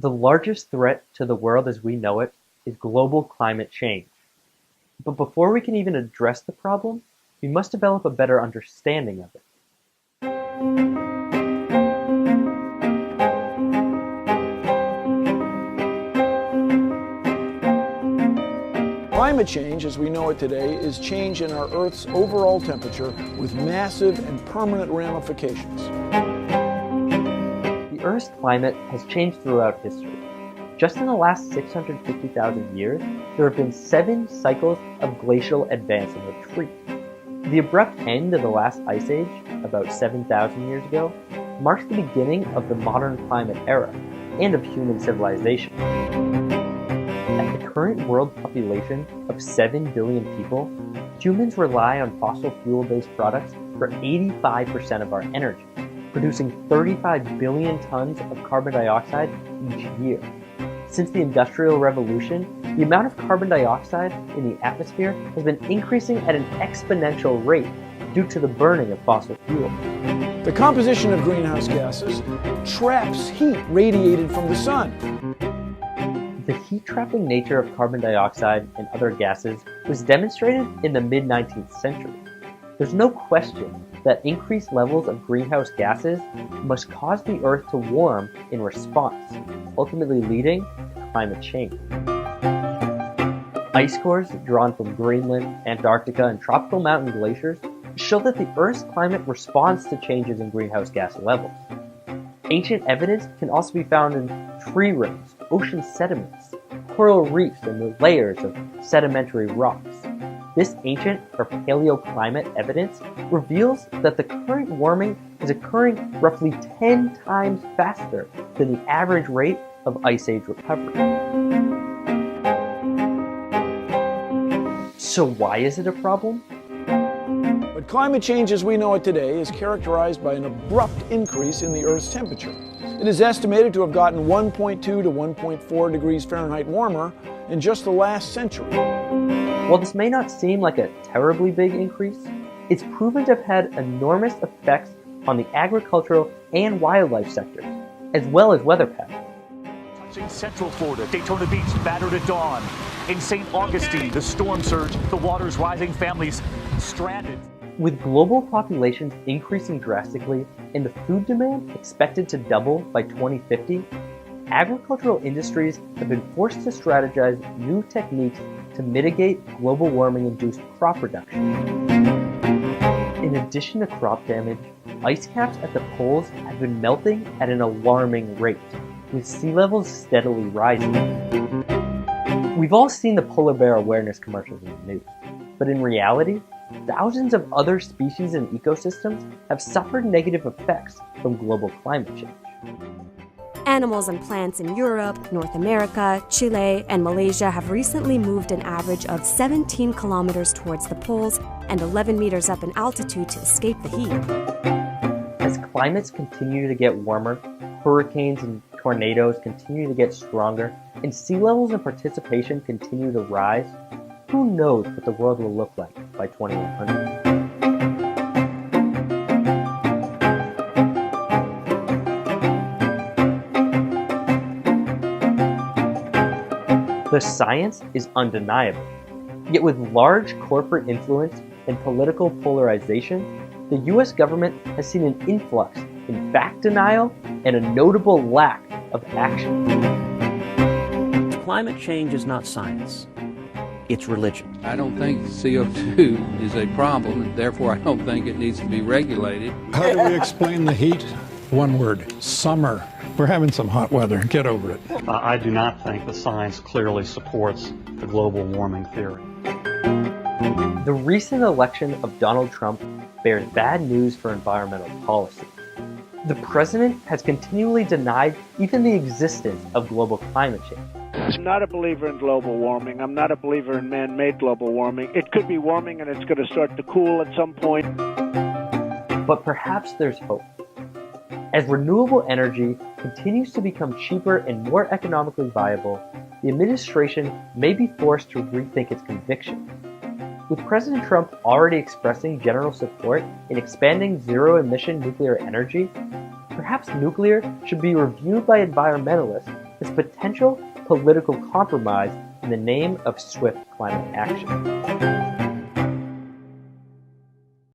The largest threat to the world as we know it is global climate change. But before we can even address the problem, we must develop a better understanding of it. Climate change, as we know it today, is change in our Earth's overall temperature with massive and permanent ramifications. The Earth's climate has changed throughout history. Just in the last 650,000 years, there have been 7 cycles of glacial advance and retreat. The abrupt end of the last ice age, about 7,000 years ago, marks the beginning of the modern climate era and of human civilization. At the current world population of 7 billion people, humans rely on fossil fuel-based products for 85% of our energy, producing 35 billion tons of carbon dioxide each year. Since the Industrial Revolution, the amount of carbon dioxide in the atmosphere has been increasing at an exponential rate due to the burning of fossil fuel. The composition of greenhouse gases traps heat radiated from the sun. The heat-trapping nature of carbon dioxide and other gases was demonstrated in the mid-19th century. There's no question that increased levels of greenhouse gases must cause the Earth to warm in response, ultimately leading to climate change. Ice cores drawn from Greenland, Antarctica, and tropical mountain glaciers show that the Earth's climate responds to changes in greenhouse gas levels. Ancient evidence can also be found in tree rings, ocean sediments, coral reefs, and the layers of sedimentary rocks. This ancient or paleoclimate evidence reveals that the current warming is occurring roughly 10 times faster than the average rate of Ice Age recovery. So why is it a problem? But climate change as we know it today is characterized by an abrupt increase in the Earth's temperature. It is estimated to have gotten 1.2 to 1.4 degrees Fahrenheit warmer in just the last century. While this may not seem like a terribly big increase, it's proven to have had enormous effects on the agricultural and wildlife sectors, as well as weather patterns. Touching Central Florida, Daytona Beach battered at dawn. In St. Augustine, the storm surge, the water's rising, families stranded. With global populations increasing drastically and the food demand expected to double by 2050, agricultural industries have been forced to strategize new techniques to mitigate global warming-induced crop reduction. In addition to crop damage, ice caps at the poles have been melting at an alarming rate, with sea levels steadily rising. We've all seen the polar bear awareness commercials in the news, but in reality, thousands of other species and ecosystems have suffered negative effects from global climate change. Animals and plants in Europe, North America, Chile, and Malaysia have recently moved an average of 17 kilometers towards the poles and 11 meters up in altitude to escape the heat. As climates continue to get warmer, hurricanes and tornadoes continue to get stronger, and sea levels and participation continue to rise, who knows what the world will look like by 2100? The science is undeniable. Yet with large corporate influence and political polarization, the US government has seen an influx in fact denial and a notable lack of action. Climate change is not science. It's religion. I don't think CO2 is a problem, and therefore I don't think it needs to be regulated. How do we explain the heat? One word: summer. We're having some hot weather. Get over it. I do not think the science clearly supports the global warming theory. The recent election of Donald Trump bears bad news for environmental policy. The president has continually denied even the existence of global climate change. I'm not a believer in global warming. I'm not a believer in man-made global warming. It could be warming and it's going to start to cool at some point. But perhaps there's hope. As renewable energy continues to become cheaper and more economically viable, the administration may be forced to rethink its conviction. With President Trump already expressing general support in expanding zero-emission nuclear energy, perhaps nuclear should be reviewed by environmentalists as potential political compromise in the name of swift climate action.